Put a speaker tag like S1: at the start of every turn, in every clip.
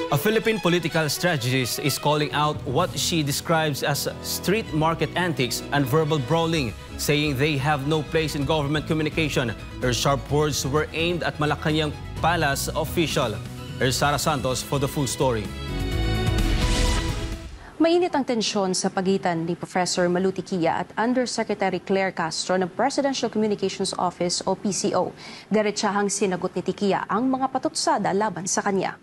S1: A Philippine political strategist is calling out what she describes as street market antics and verbal brawling, saying they have no place in government communication. Her sharp words were aimed at Malacanang Palace official. Here's Sara Santos for the full story.
S2: Mainit ang tensyon sa pagitan ni Professor Malu Tiquia at Undersecretary Claire Castro ng Presidential Communications Office o PCO. Diretsahang sinagot ni Tiquia ang mga patutsada laban sa kanya.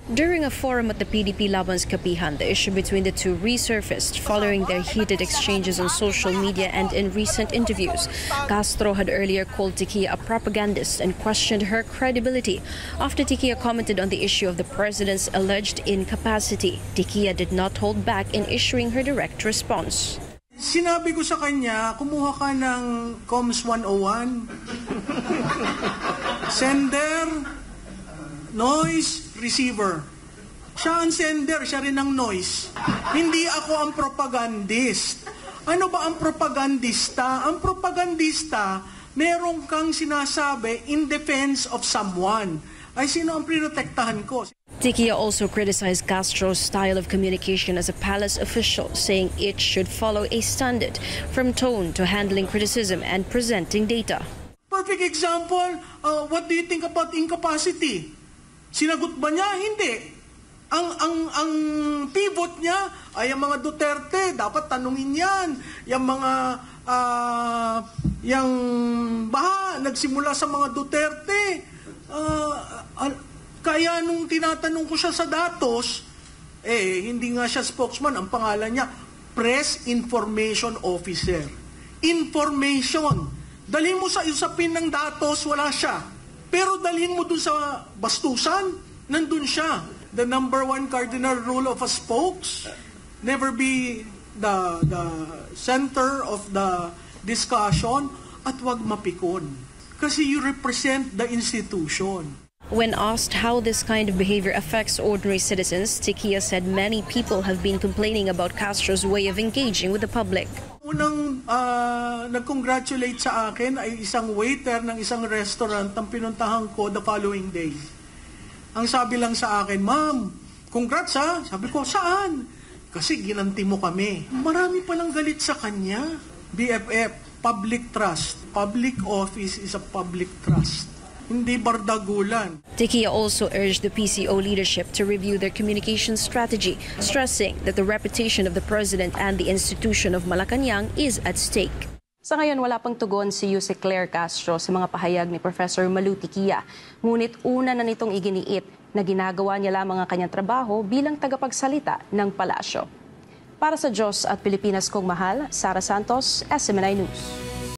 S2: During a forum at the PDP Laban's Kapihan, the issue between the two resurfaced following their heated exchanges on social media and in recent interviews. Castro had earlier called Tiquia a propagandist and questioned her credibility. After Tiquia commented on the issue of the president's alleged incapacity, Tiquia did not hold back in issuing her direct response.
S3: Sinabi ko sa kanya, kumuha ka ng Comms 101, sender, noise, receiver. Siya ang sender, siya rin ang noise. Hindi ako ang propagandist. Ano ba ang propagandista? Ang propagandista, meron kang sinasabi in defense of someone. Ay, sino ang prinotektahan ko?
S2: Tiquia also criticized Castro's style of communication as a palace official, saying it should follow a standard, from tone to handling criticism and presenting data.
S3: Perfect example, what do you think about incapacity? Sinagot ba niya? Hindi. Ang pivot niya ay ang mga Duterte. Dapat tanungin yan. Yung mga, yung baha, nagsimula sa mga Duterte. Kaya nung tinatanong ko siya sa datos, hindi nga siya spokesman. Ang pangalan niya, Press Information Officer. Information. Dalhin mo sa usapin ng datos, wala siya. Pero dalhin mo dun sa bastusan, nandun siya. The number one cardinal rule of a spokes, never be the center of the discussion at wag mapikon. Kasi you represent the institution.
S2: When asked how this kind of behavior affects ordinary citizens, Tiquia said many people have been complaining about Castro's way of engaging with the public.
S3: Unang nag-congratulate sa akin ay isang waiter ng isang restaurant ang pinuntahan ko the following day. Ang sabi lang sa akin, "Ma'am, congrats ha." Sabi ko, "Saan?" "Kasi ginanti mo kami." Marami palang galit sa kanya. BFF, public trust. Public office is a public trust. Hindi bardagulan.
S2: Tiquia also urged the PCO leadership to review their communication strategy, stressing that the reputation of the president and the institution of Malacanang is at stake. Sa ngayon, wala pang tugon si Yuse Claire Castro sa mga pahayag ni Professor Malu Tiquia. Ngunit una na nitong iginiit na ginagawa niya lamang ang kanyang trabaho bilang tagapagsalita ng palasyo. Para sa Diyos at Pilipinas kong mahal, Sara Santos, SMNI News.